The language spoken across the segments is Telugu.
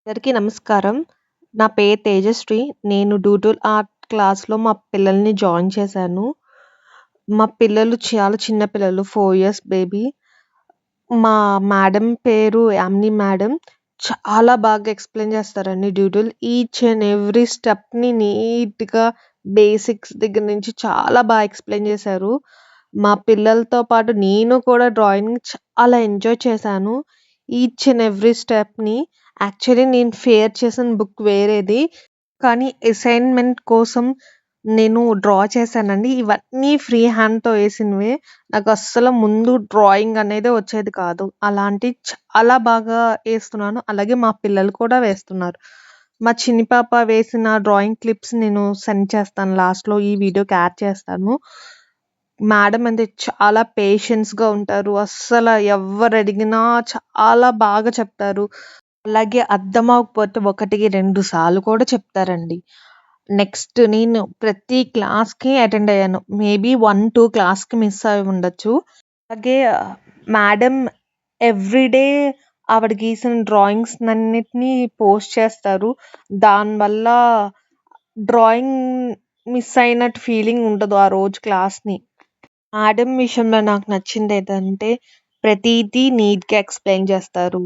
అందరికీ నమస్కారం. నా పేరు తేజశ్రీ. నేను డూడూల్ ఆర్ట్ క్లాస్‌లో మా పిల్లల్ని జాయిన్ చేశాను. మా పిల్లలు చాలా చిన్న పిల్లలు. 4 ఇయర్స్ బేబీ. మా మేడం పేరు యామిని మేడం. చాలా బాగా ఎక్స్‌ప్లెయిన్ చేస్తారండి డూడూల్. ఈచ్ అండ్ ఎవ్రీ స్టెప్‌ని నీట్‌గా బేసిక్స్ దగ్గర నుంచి చాలా ఎక్స్‌ప్లెయిన్ చేశారు. మా పిల్లలతో పాటు నేను కూడా డ్రాయింగ్ చాలా ఎంజాయ్ చేశాను. Each and every stepney. Actually నేను ఫేర్ చేసిన బుక్ వేరేది. కానీ అసైన్‌మెంట్ కోసం నేను డ్రా చేశానండి. ఇవన్నీ ఫ్రీ హ్యాండ్‌తో ఏసినవే. నాకస్సలు ముందు డ్రాయింగ్ అనేదే వచ్చేది కాదు. అలాంటియి చాలా బాగా ఏస్తున్నాను. అలాగే మా పిల్లలు కూడా వేస్తున్నారు. మా చిన్ని పాప వేసిన డ్రాయింగ్ క్లిప్స్ నేను సెండ్ చేస్తాను. లాస్ట్‌లో ఈ వీడియోకి యాడ్ చేస్తాను. మేడం అయితే చాలా పేషెన్స్‌గా ఉంటారు. అస్సల ఎవ్వరడిగినా చాలా బాగా చెప్తారు. అలాగే అర్థమవ్వకపోతే 1కి 2 సార్లు కూడా చెప్తారండి. నెక్స్ట్ నేను ప్రతి క్లాస్‌కి అటెండ్ అయ్యాను. మేబీ 1, 2 క్లాస్‌కి మిస్ అయ్యి ఉండొచ్చు. అలాగే మేడం ఎవ్రీడే ఆవిడ గీసిన డ్రాయింగ్స్‌నన్నిటిని పోస్ట్ చేస్తారు. దానివల్ల డ్రాయింగ్ మిస్ అయినట్టు ఫీలింగ్ ఉండదు ఆ రోజు క్లాస్‌ని. మేడం విషయంలో నాకు నచ్చిందేంటంటే ప్రతీదీ నీట్‌గా ఎక్స్‌ప్లెయిన్ చేస్తారు.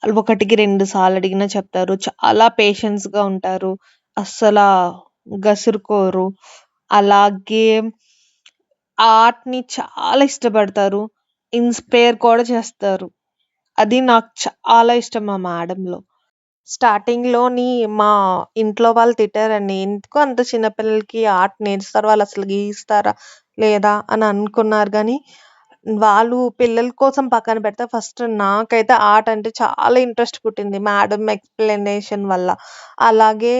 1కి 2 సార్లు అడిగినా చెప్తారు. చాలా పేషెన్స్‌గా ఉంటారు. అస్సలా గసురుకోరు. అలాగే ఆర్ట్‌ని చాలా ఇష్టపడతారు. ఇన్‌స్పైర్ కూడా చేస్తారు. అది నాకు చాలా ఇష్టం మా మేడంలో. స్టార్టింగ్‌లోని మా ఇంట్లో వాళ్ళు తిట్టారండి. ఎందుకు అంత చిన్న పిల్లలకి ఆర్ట్ నేర్పిస్తారు? వాళ్ళసలు గీస్తారా? లేదా? అని అనుకున్నారు గానీ, వాళ్ళు పిల్లల కోసం పక్కన పెడితే ఫస్ట్ నాకైతే ఆర్ట్ అంటే చాలా ఇంట్రెస్ట్ పుట్టింది. మేడం ఎక్స్‌ప్లనేషన్ వల్ల. అలాగే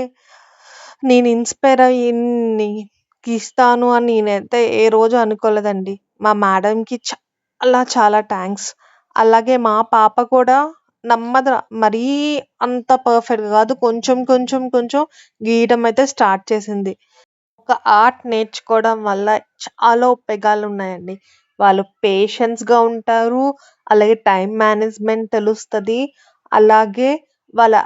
నేను ఇన్‌స్పైర్ అయ్యి గీస్తాను అని నేనైతే ఏ రోజు అనుకోలేదండి. మా మేడంకి చాలా థాంక్స్. అలాగే మా పాప కూడా మరీ అంత పర్ఫెక్ట్ గాదు. కొంచెం గీయడం అయితే స్టార్ట్ చేసింది. ఒక ఆర్ట్ నేర్చుకోవడం వల్ల చాలా ఉపయోగాలున్నాయండి. వాళ్ళు పేషెన్స్‌గా ఉంటారు. అలాగే టైమ్ మేనేజ్‌మెంట్ తెలుస్తది. అలాగే వాళ్ళ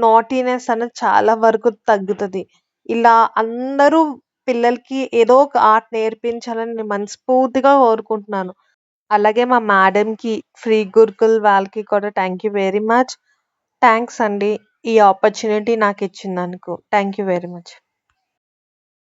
నాటీనెస్ అనేది చాలా వరకు తగ్గుతది. ఇలా అందరూ పిల్లలకి ఏదో ఒక ఆర్ట్ నేర్పించాలని నేను మనస్ఫూర్తిగా కోరుకుంటున్నాను. అలాగే మా మేడంకి, ఫ్రీ గురుకుల్ వాళ్ళకి కూడా thank you very much. Thanks అండి. ఈ ఆపర్చునిటీ నాకిచ్చినందుకు. Thank you very much.